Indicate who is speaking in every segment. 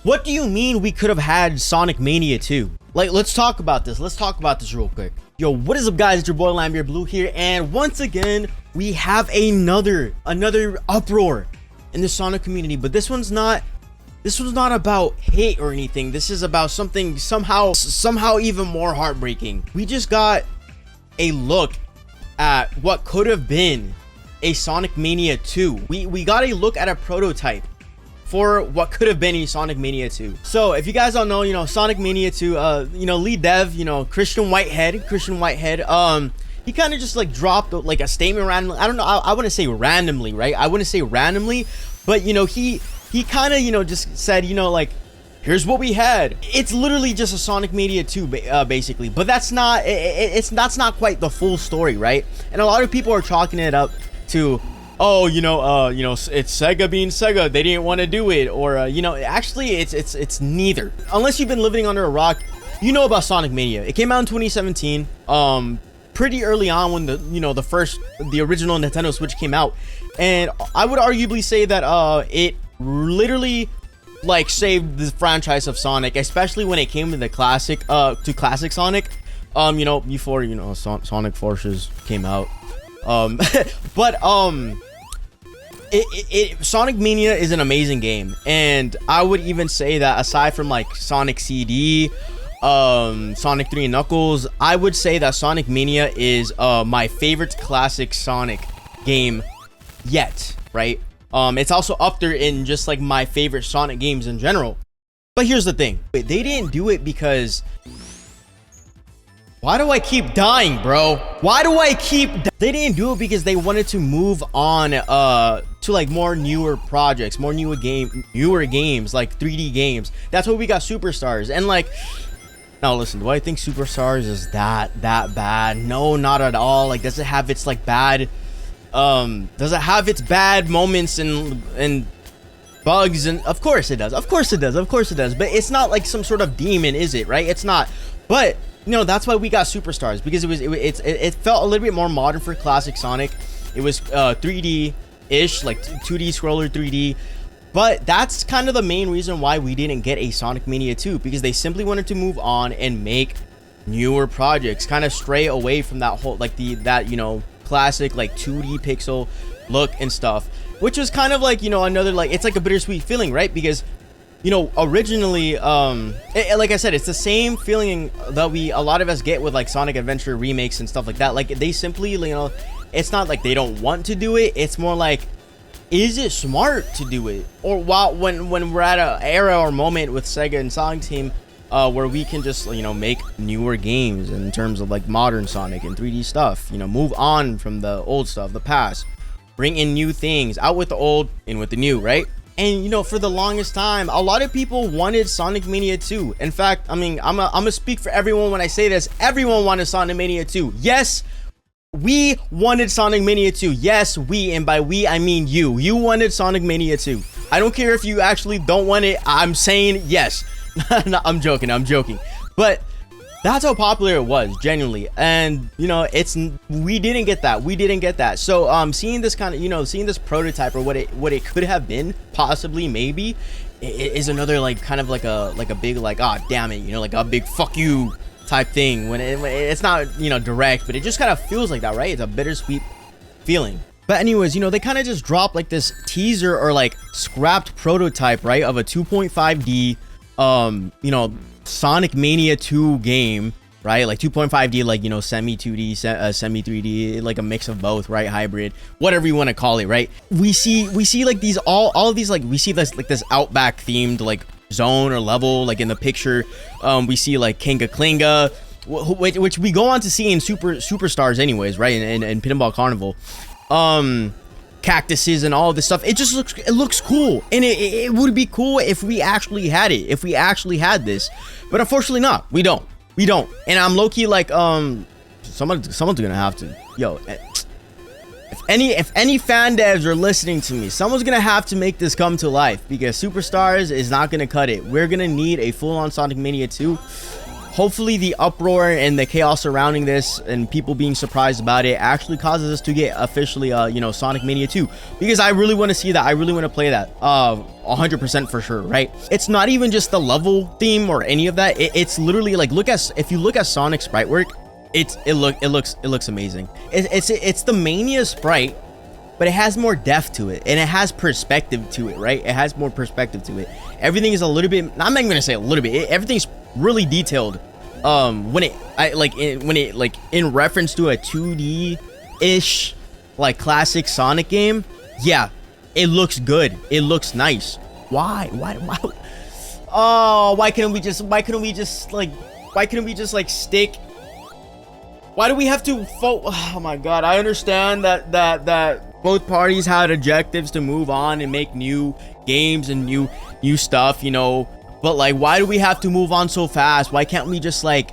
Speaker 1: What do you mean we could have had Sonic Mania 2? Like, let's talk about this. Let's talk about this real quick. Yo, what is up, guys? It's your boy Lambert Blue here, and once again, we have another uproar in the Sonic community. But this one's not about hate or anything. This is about something somehow even more heartbreaking. We just got a look at what could have been a Sonic Mania 2. We got a look at a prototype for what could have been a Sonic Mania 2. So if you guys don't know, Sonic Mania 2, lead dev, Christian Whitehead, he kind of just like dropped like a statement randomly. I don't know, I wouldn't say randomly, right? I wouldn't say randomly, but he kind of, just said, like, here's what we had. It's literally just a Sonic Mania 2, basically. But that's not, that's not quite the full story, right? And a lot of people are chalking it up to, oh, it's Sega being Sega. They didn't want to do it, or actually, it's neither. Unless you've been living under a rock, you know about Sonic Mania. It came out in 2017. Pretty early on when the original Nintendo Switch came out, and I would arguably say that it literally like saved the franchise of Sonic, especially when it came to the classic Sonic, before Sonic Forces came out. But Sonic Mania is an amazing game, and I would even say that aside from like Sonic CD, Sonic 3 and Knuckles, I would say that Sonic Mania is my favorite classic Sonic game yet, right? It's also up there in just like my favorite Sonic games in general. But here's the thing, they didn't do it because, why do I keep dying, bro? They didn't do it because they wanted to move on to like more newer projects, newer games, like 3D games. That's why we got Superstars. And like, now listen, do I think Superstars is that bad? No, not at all. Like, does it have its like bad moments and bugs? And of course it does. But it's not like some sort of demon, is it? Right? It's not. But that's why we got Superstars, because it felt a little bit more modern for classic Sonic. It was 3D ish, like 2D scroller 3D. But that's kind of the main reason why we didn't get a Sonic Mania 2, because they simply wanted to move on and make newer projects, kind of stray away from that whole like classic like 2D pixel look and stuff, which was kind of like another, like, it's like a bittersweet feeling, right? Because originally like I said, it's the same feeling that a lot of us get with like Sonic Adventure remakes and stuff like that. Like, they simply, it's not like they don't want to do it, it's more like, is it smart to do it? Or when we're at an era or moment with Sega and Sonic Team where we can just make newer games in terms of like modern Sonic and 3D stuff, move on from the old stuff, the past, bring in new things, out with the old, in with the new, right? And for the longest time, a lot of people wanted Sonic Mania 2. In fact, I mean, I'm gonna speak for everyone when I say this. Everyone wanted Sonic Mania 2. Yes, we wanted Sonic Mania 2. Yes, we, and by we I mean you. You wanted Sonic Mania 2. I don't care if you actually don't want it. I'm saying yes. No, I'm joking. But that's how popular it was, genuinely. And we didn't get that. So seeing this kind of seeing this prototype, or what it could have been, possibly, maybe, is another like kind of like a big like, ah, damn it, like a big fuck you type thing, when it's not direct, but it just kind of feels like that, right? It's a bittersweet feeling. But anyways, they kind of just dropped like this teaser, or like scrapped prototype, right, of a 2.5D Sonic Mania 2 game, right? Like 2.5D, like semi 2D, semi 3D, like a mix of both, right? Hybrid, whatever you want to call it, right? We see like these all of these, like, we see this Outback themed like zone or level, like in the picture. We see like Kinga Klinga, which we go on to see in Superstars anyways, right? And Pinball Carnival, cactuses and all this stuff. It just looks cool, and it would be cool if we actually had it, if we actually had this. But unfortunately not. We don't. And I'm low-key like, someone's gonna have to, if any fan devs are listening to me, someone's gonna have to make this come to life, because Superstars is not gonna cut it. We're gonna need a full-on Sonic Mania 2. hopefully the uproar and the chaos surrounding this and people being surprised about it actually causes us to get officially you know, Sonic Mania 2, because I really want to see that. I really want to play that 100% for sure, right? It's not even just the level theme or any of that. It's literally like, if you look at Sonic's sprite work, it looks amazing. It's the Mania sprite, but it has more depth to it, and it has perspective to it, right? It has more perspective to it. Everything is a little bit, I'm not even gonna say a little bit, everything's really detailed. When it in reference to a 2D ish like classic Sonic game, yeah, it looks good, it looks nice. Why oh, why couldn't we just like stick? Why do we have to oh my god, I understand that both parties had objectives to move on and make new games and new stuff, you know, but like, why do we have to move on so fast? Why can't we just like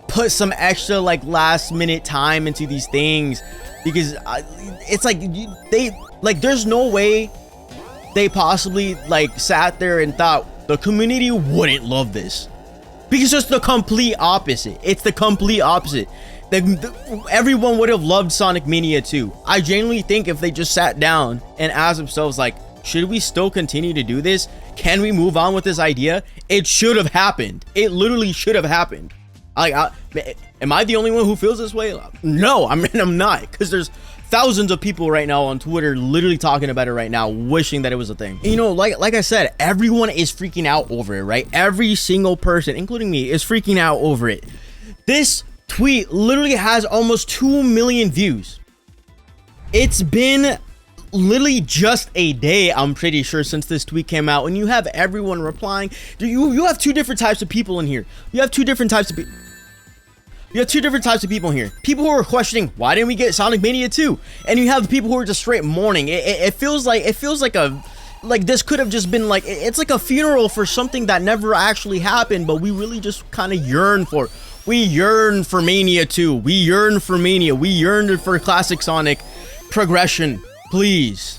Speaker 1: put some extra like last minute time into these things? Because it's like there's no way they possibly like sat there and thought the community wouldn't love this, because it's the complete opposite. It's the complete opposite. Everyone would have loved Sonic Mania 2. I genuinely think if they just sat down and asked themselves like, should we still continue to do this? Can we move on with this idea? It should have happened. It literally should have happened. Am I the only one who feels this way? No, I mean, I'm not, because there's thousands of people right now on Twitter literally talking about it right now, wishing that it was a thing. You know, like I said, everyone is freaking out over it, right? Every single person, including me, is freaking out over it. This tweet literally has almost 2 million views. It's been literally just a day, I'm pretty sure, since this tweet came out, and you have everyone replying. You have two different types of people in here. You have two different types of people. You have two different types of people in here. People who are questioning, why didn't we get Sonic Mania 2? And you have the people who are just straight mourning. It feels like this could have just been like, it's like a funeral for something that never actually happened, but we really just kind of yearn for. We yearn for Mania 2. We yearn for Mania. We yearn for classic Sonic progression. Please.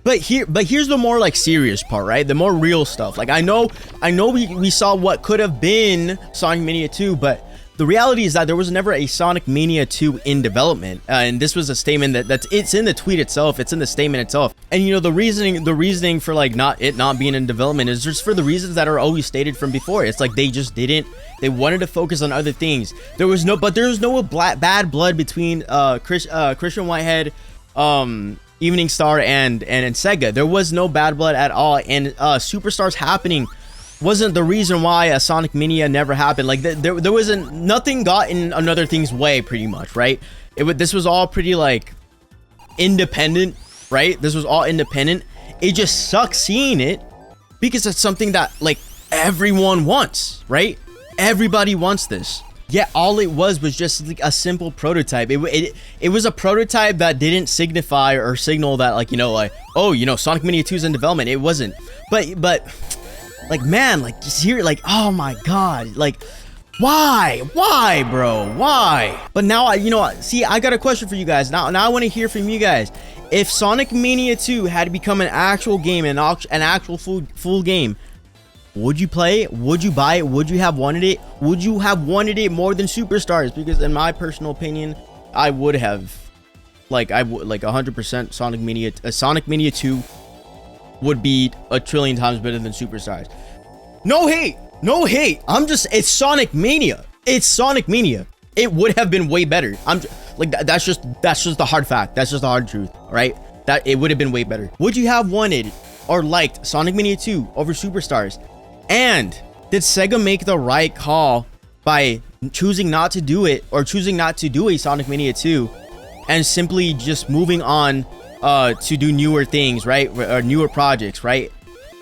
Speaker 1: But here's the more like serious part, right? The more real stuff. Like, I know we saw what could have been Sonic Mania 2, but the reality is that there was never a Sonic Mania 2 in development, and this was a statement it's in the tweet itself. It's in the statement itself. And you know, the reasoning for like not being in development is just for the reasons that are always stated from before. It's like they just didn't. They wanted to focus on other things. There was no bad blood between Christian Whitehead, Evening Star, and Sega. There was no bad blood at all, and Superstars happening wasn't the reason why a Sonic Mania never happened. Like there wasn't, nothing got in another thing's way, pretty much, right? This was all pretty like independent, right? This was all independent. It just sucks seeing it, because it's something that like everyone wants, right? Everybody wants this. Yeah, all it was just like a simple prototype. It was a prototype that didn't signify or signal that, like, you know, like, oh, you know, Sonic Mania 2 is in development. It wasn't. But like, man, like, just hear, like, oh my god, like, why, bro, why? But now, you know, see, I got a question for you guys. Now I want to hear from you guys. If Sonic Mania 2 had become an actual game, an actual full game, would you play it? Would you buy it? Would you have wanted it? Would you have wanted it more than Superstars? Because in my personal opinion, I would have. Like, I would, like, 100% Sonic Mania 2 would be a trillion times better than Superstars. No hate. It's Sonic Mania. It's Sonic Mania. It would have been way better. That's just the hard fact. That's just the hard truth, right? That it would have been way better. Would you have wanted or liked Sonic Mania 2 over Superstars? And did Sega make the right call by choosing not to do it, or choosing not to do a Sonic Mania 2 and simply just moving on to do newer things, right? Or newer projects, right?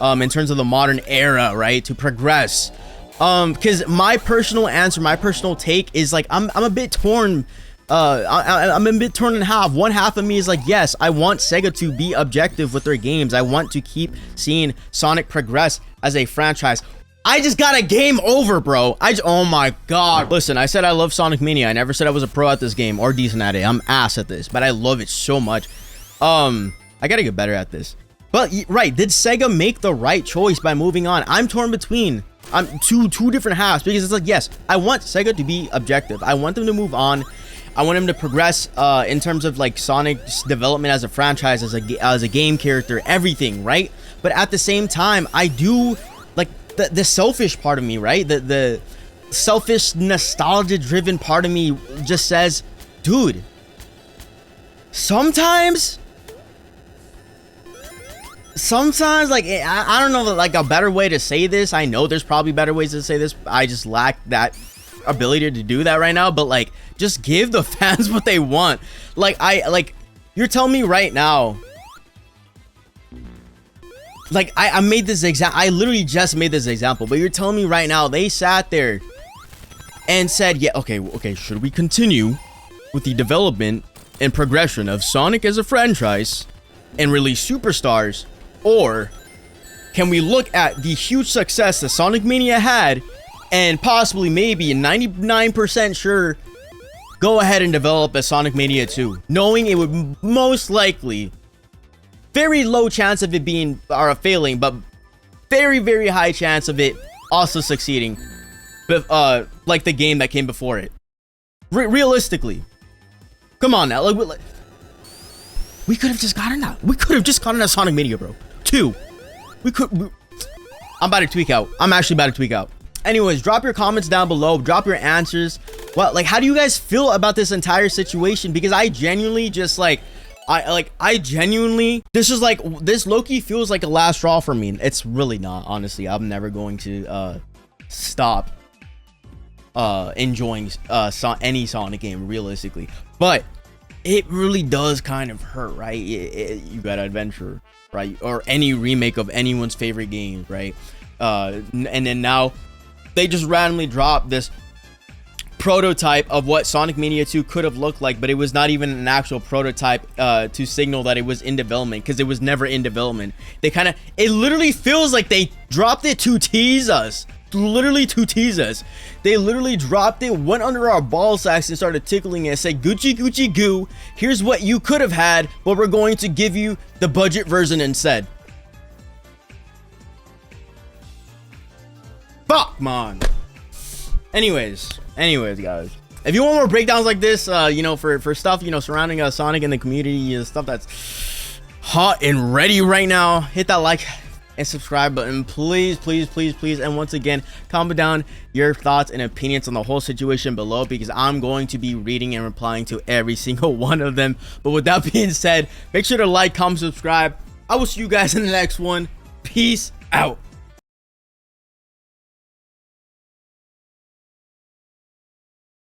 Speaker 1: In terms of the modern era, right? To progress. Because my personal answer, my personal take is like, I'm a bit torn. I'm a bit torn in half. One half of me is like, yes, I want Sega to be objective with their games. I want to keep seeing Sonic progress as a franchise. I just got a game over, bro. Oh my god. Listen, I said I love Sonic Mania. I never said I was a pro at this game or decent at it. I'm ass at this, but I love it so much. I gotta get better at this. But right, did Sega make the right choice by moving on? I'm torn between two different halves, because it's like, yes, I want Sega to be objective. I want them to move on. I want them to progress in terms of like Sonic's development as a franchise, as a game character, everything, right? But at the same time, I do like the selfish part of me, right? The selfish, nostalgia-driven part of me just says, dude, sometimes like I don't know like a better way to say this. I know there's probably better ways to say this. I just lack that ability to do that right now. But like, just give the fans what they want. Like you're telling me right now, like I made this I literally just made this example, but you're telling me right now they sat there and said, yeah, okay, should we continue with the development and progression of Sonic as a franchise and release Superstars, or can we look at the huge success that Sonic Mania had and possibly, maybe 99% sure, go ahead and develop a Sonic Mania 2, knowing it would most likely, very low chance of it being or failing, but very, very high chance of it also succeeding, like the game that came before it. Realistically, come on now, like we could have just gotten that. We could have just gotten a Sonic Mania, bro. 2. I'm about to tweak out. I'm actually about to tweak out. Anyways, drop your comments down below. Drop your answers. What, like, how do you guys feel about this entire situation? Because I genuinely just like, I genuinely, this is like, this low-key feels like a last straw for me. It's really not, honestly. I'm never going to stop enjoying any Sonic game, realistically. But it really does kind of hurt, right? You got Adventure, right? Or any remake of anyone's favorite games, right? And then now they just randomly drop this prototype of what Sonic Mania 2 could have looked like, but it was not even an actual prototype to signal that it was in development, because it was never in development. They kind of, it literally feels like they dropped it to tease us. Literally to tease us. They literally dropped it, went under our ball sacks and started tickling it, said Gucci Gucci goo, here's what you could have had, but we're going to give you the budget version instead. Fuck, man. Anyways, guys, if you want more breakdowns like this, you know, for stuff, you know, surrounding Sonic and the community, stuff that's hot and ready right now, hit that like and subscribe button, please. And once again, comment down your thoughts and opinions on the whole situation below, because I'm going to be reading and replying to every single one of them. But with that being said, make sure to like, comment, subscribe. I will see you guys in the next one. Peace out.